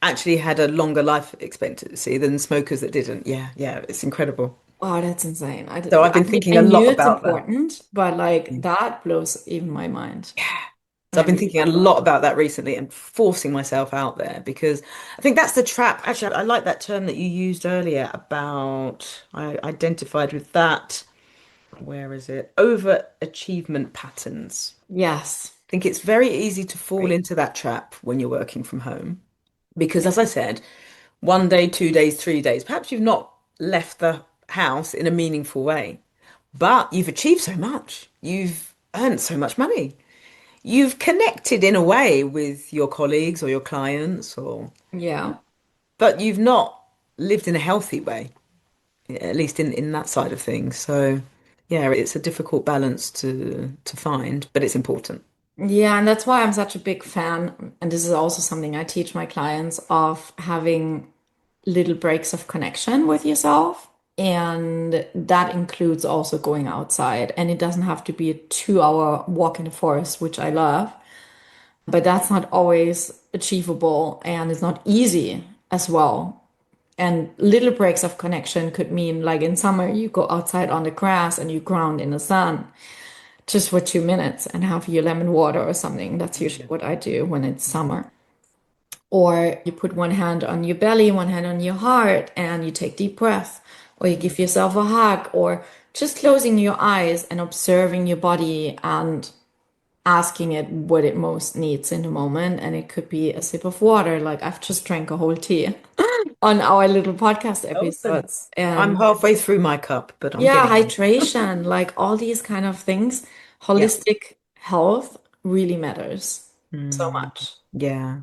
Speaker 3: actually had a longer life expectancy than smokers that didn't. Yeah, yeah, it's incredible.
Speaker 2: Wow, that's insane.
Speaker 3: So I've
Speaker 2: I
Speaker 3: been
Speaker 2: mean,
Speaker 3: thinking
Speaker 2: I
Speaker 3: a
Speaker 2: knew
Speaker 3: lot
Speaker 2: it's
Speaker 3: about that.
Speaker 2: important, but like that blows even my mind.
Speaker 3: So
Speaker 2: I
Speaker 3: I've been
Speaker 2: really
Speaker 3: thinking a lot about that recently and forcing myself out there because I think that's the trap. Actually, I like that term that you used earlier about, I identified with that. Where is it? Overachievement patterns.
Speaker 2: yes.
Speaker 3: I think it's very easy to fall
Speaker 2: Great.
Speaker 3: into that trap when you're working from home because, as I said, 1 day, 2 days, 3 days, perhaps you've not left the house in a meaningful way, but you've achieved so much. You've earned so much money. You've connected in a way with your colleagues or your clients, or
Speaker 2: Yeah.
Speaker 3: but you've not lived in a healthy way, at least in that side of things. So, yeah, it's a difficult balance to find, but it's important.
Speaker 2: Yeah, and that's why I'm such a big fan. And this is also something I teach my clients of having little breaks of connection with yourself. And that includes also going outside. And it doesn't have to be a 2 hour walk in the forest, which I love, but that's not always achievable and it's not easy as well. And little breaks of connection could mean like in summer, you go outside on the grass and you ground in the sun just for 2 minutes and have your lemon water or something. That's usually what I do when it's summer. Or you put one hand on your belly, one hand on your heart, and you take deep breath, or you give yourself a hug, or just closing your eyes and observing your body and asking it what it most needs in the moment. And it could be a sip of water, like I've just drank a whole tea on our little podcast
Speaker 3: Oh,
Speaker 2: episodes.
Speaker 3: I'm
Speaker 2: And
Speaker 3: halfway through my cup, but I'm
Speaker 2: yeah,
Speaker 3: getting there.
Speaker 2: hydration, like all these kind of things,
Speaker 3: Yeah.
Speaker 2: holistic health really matters so
Speaker 3: Mm,
Speaker 2: much.
Speaker 3: yeah.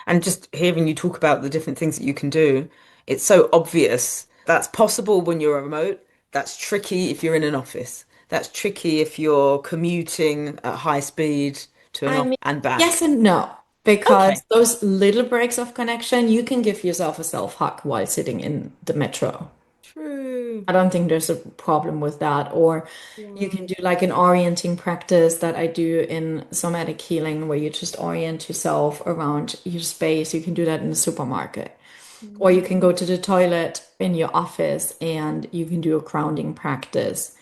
Speaker 3: And just hearing you talk about the different things that you can do, it's so obvious. That's possible when you're remote. That's tricky if you're in an office. That's tricky if you're commuting at high speed to an
Speaker 2: I
Speaker 3: office
Speaker 2: mean,
Speaker 3: and
Speaker 2: yes
Speaker 3: back.
Speaker 2: and no,
Speaker 3: Okay.
Speaker 2: because those little breaks of connection, you can give yourself a self-hug while sitting in the metro.
Speaker 3: True.
Speaker 2: I don't think there's a problem with that. Or you
Speaker 3: Yeah.
Speaker 2: can do like an orienting practice that I do in somatic healing, where you just orient yourself around your space. You can do that in the supermarket. Or you can go to the toilet in your office and you can do a grounding practice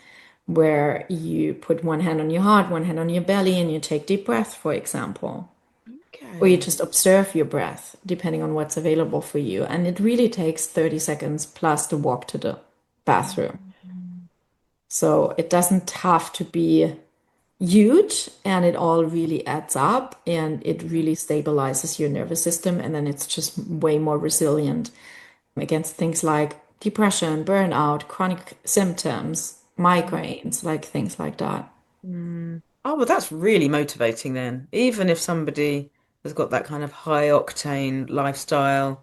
Speaker 2: where you put one hand on your heart, one hand on your belly, and you take deep breath, for example. Or you
Speaker 3: Okay.
Speaker 2: just observe your breath, depending on what's available for you. And it really takes 30 seconds plus the walk to the bathroom.
Speaker 3: Mm.
Speaker 2: So it doesn't have to be huge, and it all really adds up and it really stabilizes your nervous system. And then it's just way more resilient against things like depression, burnout, chronic symptoms, migraines, like things like that.
Speaker 3: Mm. Oh, well, that's really motivating then. Even if somebody has got that kind of high octane lifestyle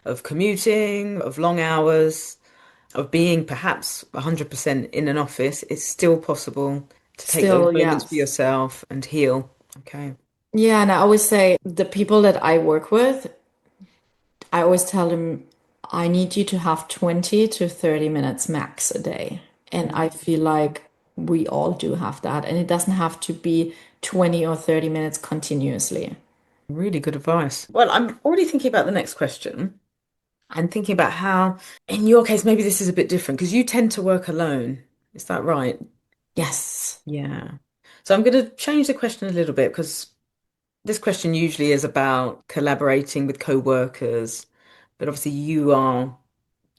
Speaker 3: of commuting, of long hours, of being perhaps 100% in an office, it's still possible to take those
Speaker 2: Still,
Speaker 3: moments for
Speaker 2: yes.
Speaker 3: yourself and heal. Okay.
Speaker 2: Yeah, and I always say the people that I work with, I always tell them I need you to have 20 to 30 minutes max a day. And I feel like we all do have that. And it doesn't have to be 20 or 30 minutes continuously.
Speaker 3: Really good advice. Well, I'm already thinking about the next question. I'm thinking about how, in your case, maybe this is a bit different because you tend to work alone. Is that right?
Speaker 2: Yes.
Speaker 3: Yeah. So I'm going to change the question a little bit because this question usually is about collaborating with co-workers, but obviously you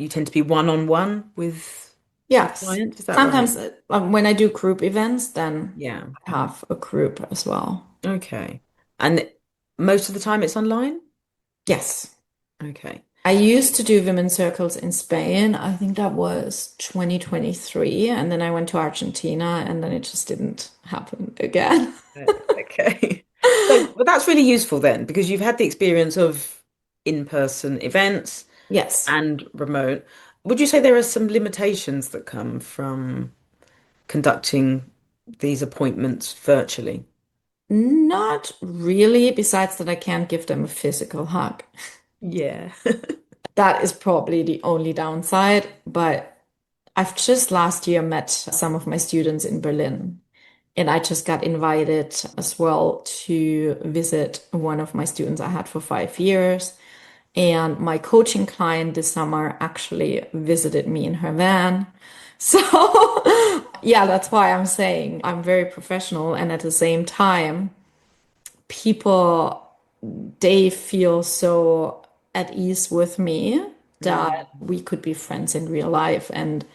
Speaker 3: tend to be one-on-one with your
Speaker 2: Yes.
Speaker 3: client. Is that right?
Speaker 2: Sometimes when I do group events, then
Speaker 3: Yeah.
Speaker 2: I have a group as well.
Speaker 3: Okay. And most of the time it's online?
Speaker 2: Yes.
Speaker 3: Okay.
Speaker 2: I used to do women's circles in Spain. I think that was 2023. And then I went to Argentina and then it just didn't happen again.
Speaker 3: Okay. So, well, that's really useful then because you've had the experience of in-person events
Speaker 2: Yes.
Speaker 3: and remote. Would you say there are some limitations that come from conducting these appointments virtually?
Speaker 2: Not really, besides that I can't give them a physical hug.
Speaker 3: Yeah.
Speaker 2: That is probably the only downside. But I've just last year met some of my students in Berlin. And I just got invited as well to visit one of my students I had for 5 years. And my coaching client this summer actually visited me in her van. So, yeah, that's why I'm saying I'm very professional. And at the same time, people, they feel so at ease with me that we could be friends in real life. And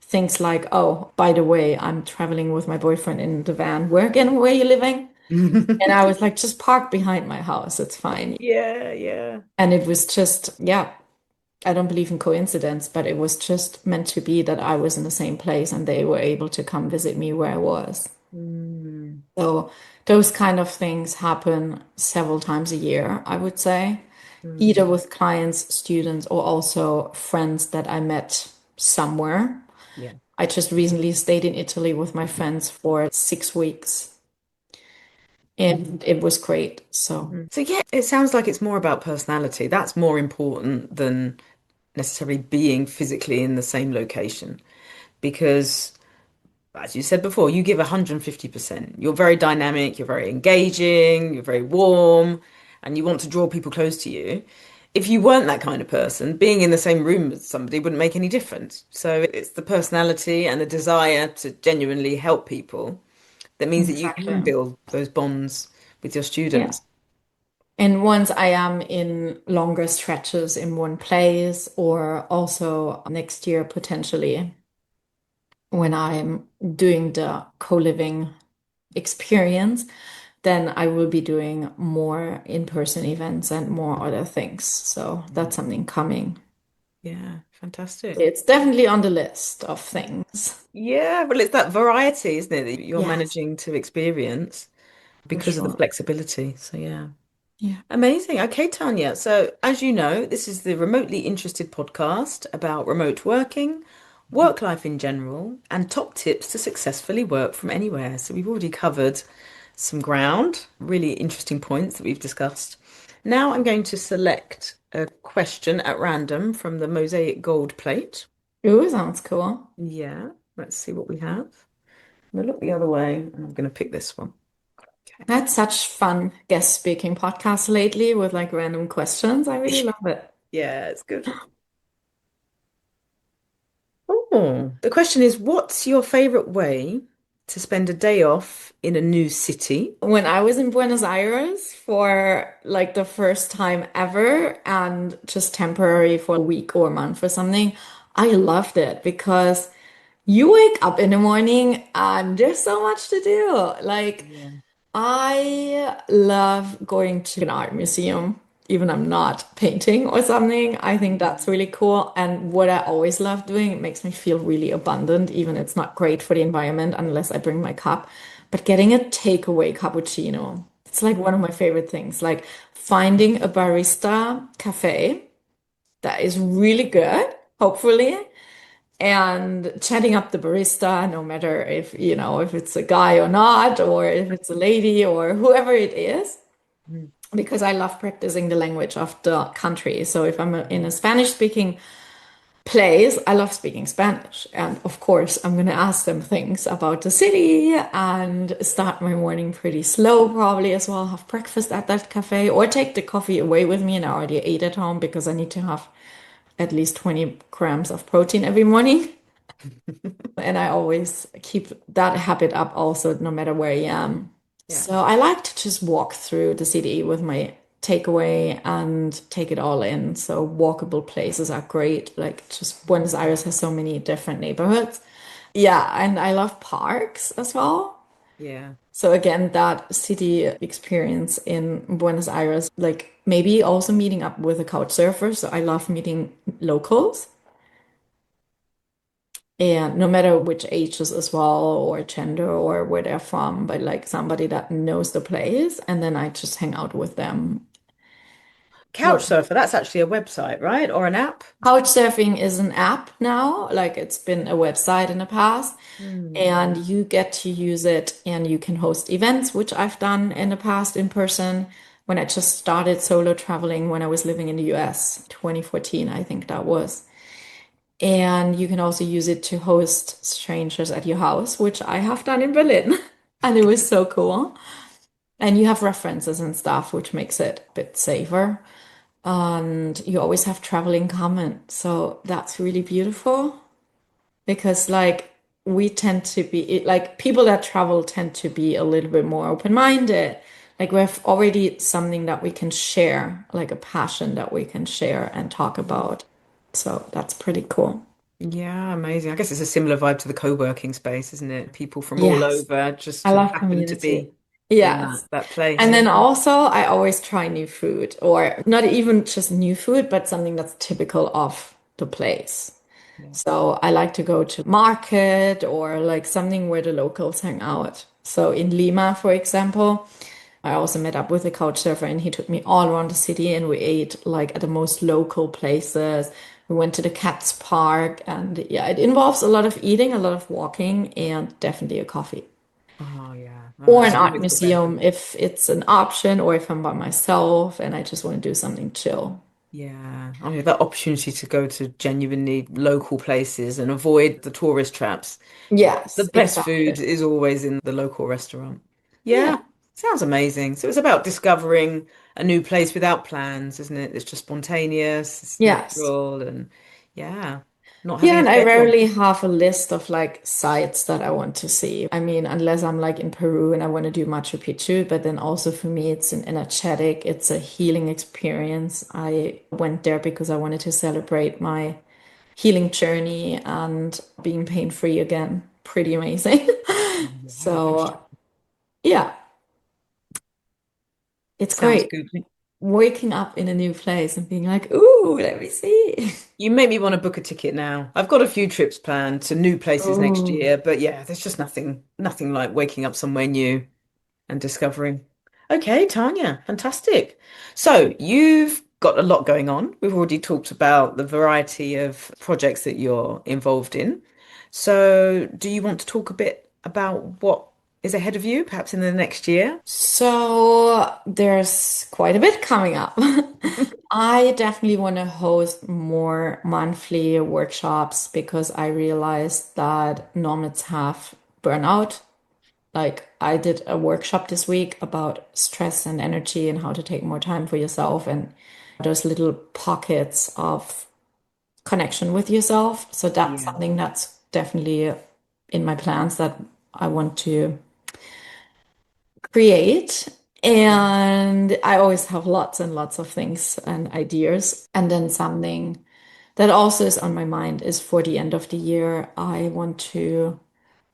Speaker 2: things like, oh, by the way, I'm traveling with my boyfriend in the van. Where again, where are you living? And I was like, just park behind my house. It's fine.
Speaker 3: Yeah, yeah.
Speaker 2: And it was just, yeah, I don't believe in coincidence, but it was just meant to be that I was in the same place and they were able to come visit me where I was.
Speaker 3: Mm.
Speaker 2: So those kind of things happen several times a year, I would say, either
Speaker 3: Mm.
Speaker 2: with clients, students, or also friends that I met somewhere.
Speaker 3: Yeah.
Speaker 2: I just recently stayed in Italy with my friends for 6 weeks and it was great. So,
Speaker 3: So yeah, it sounds like it's more about personality. That's more important than necessarily being physically in the same location. Because, as you said before, you give 150%. You're very dynamic, you're very engaging, you're very warm, and you want to draw people close to you. If you weren't that kind of person, being in the same room as somebody wouldn't make any difference. So it's the personality and the desire to genuinely help people that means that you can
Speaker 2: exactly.
Speaker 3: build those bonds with your
Speaker 2: Yeah.
Speaker 3: students.
Speaker 2: And once I am in longer stretches in one place, or also next year potentially when I'm doing the co-living experience, then I will be doing more in-person events and more other things. So that's something coming.
Speaker 3: Yeah, fantastic.
Speaker 2: It's definitely on the list of things.
Speaker 3: Yeah, well, it's that variety, isn't it, that you're
Speaker 2: Yes,
Speaker 3: managing to experience
Speaker 2: for
Speaker 3: because of the
Speaker 2: sure.
Speaker 3: flexibility. So, yeah.
Speaker 2: Yeah.
Speaker 3: Amazing. Okay, Tanya. So, as you know, this is the Remotely Interested podcast about remote working, work life in general, and top tips to successfully work from anywhere. So, we've already covered some ground, really interesting points that we've discussed. Now, I'm going to select a question at random from the Mosaic Gold plate.
Speaker 2: Ooh, sounds cool.
Speaker 3: Yeah, let's see what we have. I'm going to look the other way and I'm going to pick this one.
Speaker 2: I had such fun guest speaking podcasts lately with like random questions. I really love it.
Speaker 3: Yeah, it's good. Oh, the question is, what's your favorite way to spend a day off in a new city?
Speaker 2: When I was in Buenos Aires for like the first time ever and just temporary for a week or a month or something, I loved it because you wake up in the morning and there's so much to do. Like,
Speaker 3: Yeah.
Speaker 2: I love going to an art museum, even I'm not painting or something. I think that's really cool. And what I always love doing, it makes me feel really abundant, even it's not great for the environment unless I bring my cup. But getting a takeaway cappuccino, it's like one of my favorite things. Like finding a barista cafe that is really good, hopefully, and chatting up the barista, no matter if, if it's a guy or not, or if it's a lady or whoever it is,
Speaker 3: Mm.
Speaker 2: because I love practicing the language of the country. So if I'm in a Spanish speaking place, I love speaking Spanish. And of course, I'm going to ask them things about the city and start my morning pretty slow, probably as well, have breakfast at that cafe or take the coffee away with me. And I already ate at home because I need to have at least 20 grams of protein every morning. And I always keep that habit up also, no matter where I am.
Speaker 3: Yeah.
Speaker 2: So I like to just walk through the city with my takeaway and take it all in. So walkable places are great. Like just Buenos Aires has so many different neighborhoods. Yeah, and I love parks as well.
Speaker 3: Yeah.
Speaker 2: So again, that city experience in Buenos Aires, like maybe also meeting up with a couch surfer. So I love meeting locals. And no matter which ages as well, or gender, or where they're from, but like somebody that knows the place, and then I just hang out with them. Well,
Speaker 3: Couchsurfer, that's actually a website, right? Or an app?
Speaker 2: Couchsurfing is an app now, like it's been a website in the past,
Speaker 3: Mm.
Speaker 2: and you get to use it and you can host events, which I've done in the past in person when I just started solo traveling when I was living in the US, 2014, I think that was. And you can also use it to host strangers at your house, which I have done in Berlin. And it was so cool. And you have references and stuff, which makes it a bit safer. And you always have travel in common. So that's really beautiful because, like, we tend to be like people that travel tend to be a little bit more open-minded. Like, we have already something that we can share, like a passion that we can share and talk about. So that's pretty cool.
Speaker 3: Yeah, amazing. I guess it's a similar vibe to the co-working space, isn't it? People from all
Speaker 2: Yes,
Speaker 3: over just
Speaker 2: I love
Speaker 3: happen to
Speaker 2: community.
Speaker 3: be in that
Speaker 2: Yes.
Speaker 3: that place.
Speaker 2: And
Speaker 3: Yeah.
Speaker 2: then also, I always try new food, or not even just new food, but something that's typical of the place.
Speaker 3: Yeah.
Speaker 2: So I like to go to market or like something where the locals hang out. So in Lima, for example, I also met up with a couch surfer and he took me all around the city and we ate like at the most local places. We went to the Cats Park and yeah, it involves a lot of eating, a lot of walking, and definitely a coffee.
Speaker 3: Oh yeah. Oh,
Speaker 2: Or an
Speaker 3: that's
Speaker 2: art
Speaker 3: always the best.
Speaker 2: museum if it's an option, or if I'm by myself and I just want to do something chill.
Speaker 3: Yeah. I mean, that opportunity to go to genuinely local places and avoid the tourist traps. Yeah. The
Speaker 2: Yes,
Speaker 3: best
Speaker 2: exactly.
Speaker 3: food is always in the local restaurant.
Speaker 2: Yeah.
Speaker 3: Yeah. Sounds amazing. So it's about discovering a new place without plans, isn't it? It's just spontaneous, it's
Speaker 2: Yes.
Speaker 3: natural, and yeah, not
Speaker 2: Yeah,
Speaker 3: having a
Speaker 2: and I
Speaker 3: schedule.
Speaker 2: rarely have a list of like sites that I want to see. I mean, unless I'm like in Peru and I want to do Machu Picchu, but then also for me, it's an energetic, it's a healing experience. I went there because I wanted to celebrate my healing journey and being pain-free again. Pretty amazing.
Speaker 3: Yeah, for sure.
Speaker 2: So, yeah, it's
Speaker 3: Sounds
Speaker 2: great.
Speaker 3: good.
Speaker 2: Waking up in a new place and being like, ooh, let me see.
Speaker 3: You make me want to book a ticket now. I've got a few trips planned to new places next
Speaker 2: Oh.
Speaker 3: year, but yeah, there's just nothing like waking up somewhere new and discovering. Okay, Tanya, fantastic. So you've got a lot going on. We've already talked about the variety of projects that you're involved in. So do you want to talk a bit about what is ahead of you, perhaps in the next year?
Speaker 2: So there's quite a bit coming up. I definitely want to host more monthly workshops because I realized that nomads have burnout. Like, I did a workshop this week about stress and energy and how to take more time for yourself and those little pockets of connection with yourself. So that's
Speaker 3: Yeah.
Speaker 2: something that's definitely in my plans that I want to create.
Speaker 3: Yeah.
Speaker 2: And I always have lots and lots of things and ideas. And then something that also is on my mind is for the end of the year, I want to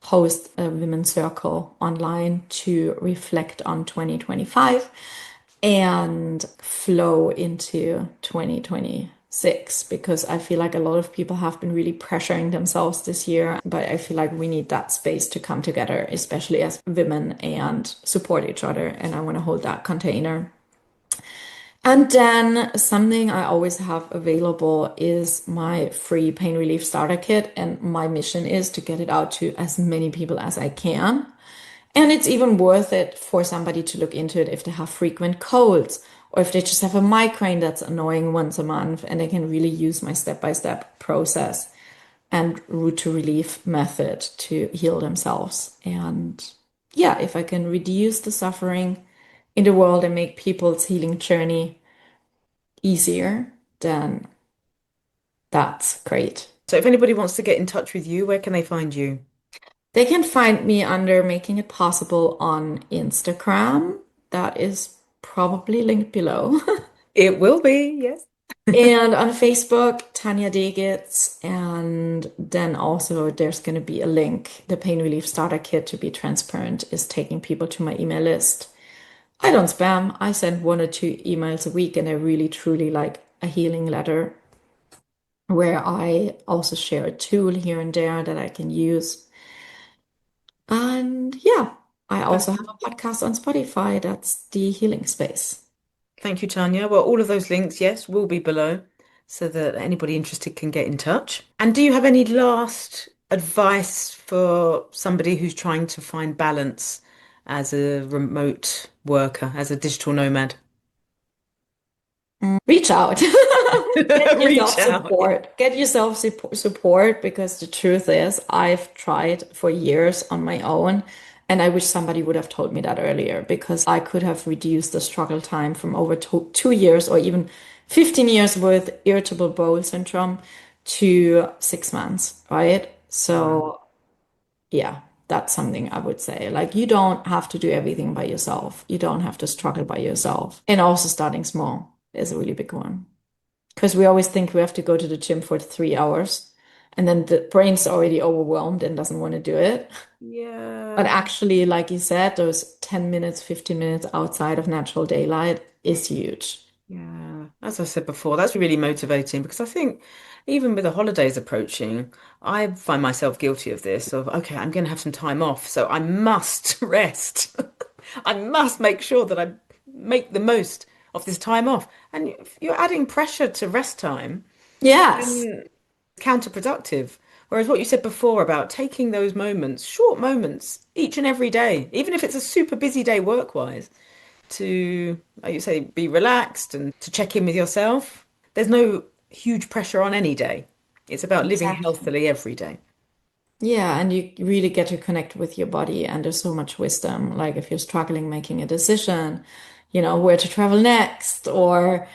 Speaker 2: host a women's circle online to reflect on 2025 and flow into 2026 because I feel like a lot of people have been really pressuring themselves this year, but I feel like we need that space to come together, especially as women, and support each other. And I want to hold that container. And then something I always have available is my free pain relief starter kit. And my mission is to get it out to as many people as I can. And it's even worth it for somebody to look into it if they have frequent colds or if they just have a migraine that's annoying once a month and they can really use my step-by-step process and route to relief method to heal themselves. And yeah, if I can reduce the suffering in the world and make people's healing journey easier, then that's great.
Speaker 3: So if anybody wants to get in touch with you, where can they find you?
Speaker 2: They can find me under Making It Possible on Instagram. That is probably linked below.
Speaker 3: It will be, yes.
Speaker 2: And on Facebook, Tanja Degitz. And then also there's going to be a link. The Pain Relief Starter Kit, to be transparent, is taking people to my email list. I don't spam. I send 1 or 2 emails a week, and I really truly like a healing letter where I also share a tool here and there that I can use. And yeah, I also have a podcast on Spotify. That's the healing space.
Speaker 3: Thank you, Tanya. Well, all of those links, yes, will be below so that anybody interested can get in touch. And do you have any last advice for somebody who's trying to find balance as a remote worker, as a digital nomad?
Speaker 2: Reach out. Get
Speaker 3: Reach
Speaker 2: yourself
Speaker 3: out.
Speaker 2: support. Get yourself support because the truth is, I've tried for years on my own And I wish somebody would have told me that earlier, because I could have reduced the struggle time from over 2 years or even 15 years with irritable bowel syndrome to 6 months, right? So yeah, that's something I would say. Like, you don't have to do everything by yourself. You don't have to struggle by yourself. And also starting small is a really big one. Because we always think we have to go to the gym for 3 hours and then the brain's already overwhelmed and doesn't want to do it. But
Speaker 3: Yeah.
Speaker 2: actually, like you said, those 10 minutes, 15 minutes outside of natural daylight is huge.
Speaker 3: Yeah, as I said before, that's really motivating because I think even with the holidays approaching, I find myself guilty of this, of okay, I'm going to have some time off, so I must rest. I must make sure that I make the most of this time off. And if you're adding pressure to rest time,
Speaker 2: Yes,
Speaker 3: then it's counterproductive. Whereas what you said before about taking those moments, short moments, each and every day, even if it's a super busy day work-wise, to, like you say, be relaxed and to check in with yourself. There's no huge pressure on any day. It's about living
Speaker 2: exactly.
Speaker 3: healthily every day.
Speaker 2: Yeah, and you really get to connect with your body, and there's so much wisdom. Like, if you're struggling making a decision, where to travel next, or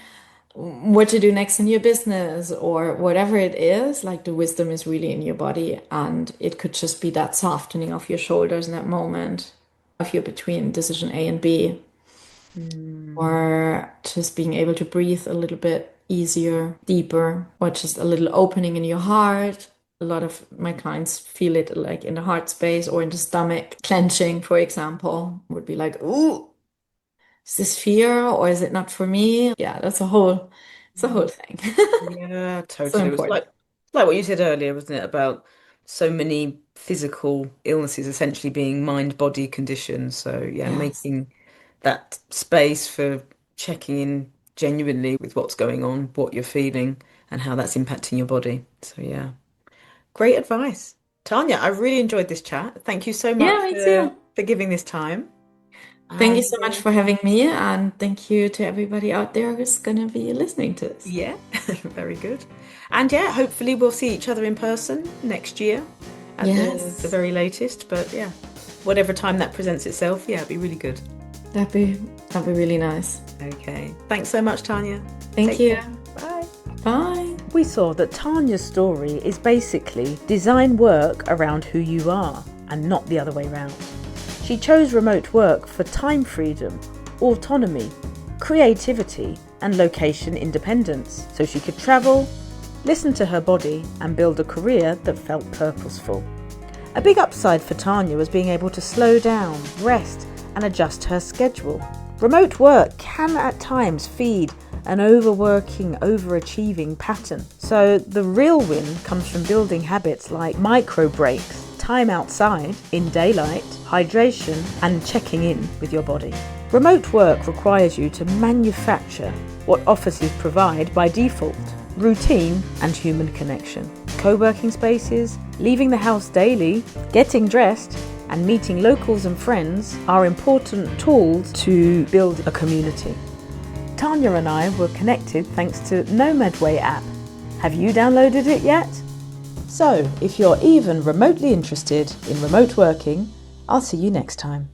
Speaker 2: what to do next in your business, or whatever it is, like, the wisdom is really in your body, and it could just be that softening of your shoulders in that moment, if you're between decision A and B,
Speaker 3: Mm,
Speaker 2: or just being able to breathe a little bit easier, deeper, or just a little opening in your heart. A lot of my clients feel it like in the heart space or in the stomach. Clenching, for example, would be like, ooh, is this fear or is it not for me? Yeah, it's a whole thing.
Speaker 3: yeah,
Speaker 2: So
Speaker 3: totally. It was
Speaker 2: important.
Speaker 3: like what you said earlier, wasn't it? About so many physical illnesses essentially being mind-body conditions. So yeah,
Speaker 2: Yes.
Speaker 3: making that space for checking in genuinely with what's going on, what you're feeling, and how that's impacting your body. So yeah. Great advice. Tanya, I really enjoyed this chat. Thank you so
Speaker 2: Yeah,
Speaker 3: much
Speaker 2: me too.
Speaker 3: for giving this time.
Speaker 2: Thank you
Speaker 3: And
Speaker 2: so much for having me, and thank you to everybody out there who's gonna be listening to this.
Speaker 3: yeah, very good. And yeah, hopefully we'll see each other in person next year at the
Speaker 2: Yes,
Speaker 3: very latest. But yeah, whatever time that presents itself, yeah, it'd be really good.
Speaker 2: that'd be that'd be really nice.
Speaker 3: Okay. Thanks so much, Tanya.
Speaker 2: Thank
Speaker 3: Take
Speaker 2: you.
Speaker 3: care. Bye.
Speaker 2: Bye.
Speaker 1: We saw that Tanya's story is basically design work around who you are and not the other way round. She chose remote work for time freedom, autonomy, creativity and location independence so she could travel, listen to her body and build a career that felt purposeful. A big upside for Tanya was being able to slow down, rest and adjust her schedule. Remote work can at times feed an overworking, overachieving pattern. So the real win comes from building habits like micro breaks, time outside, in daylight, hydration, and checking in with your body. Remote work requires you to manufacture what offices provide by default: routine and human connection. Co-working spaces, leaving the house daily, getting dressed, and meeting locals and friends are important tools to build a community. Tanya and I were connected thanks to Nomad app. Have you downloaded it yet? So, if you're even remotely interested in remote working, I'll see you next time.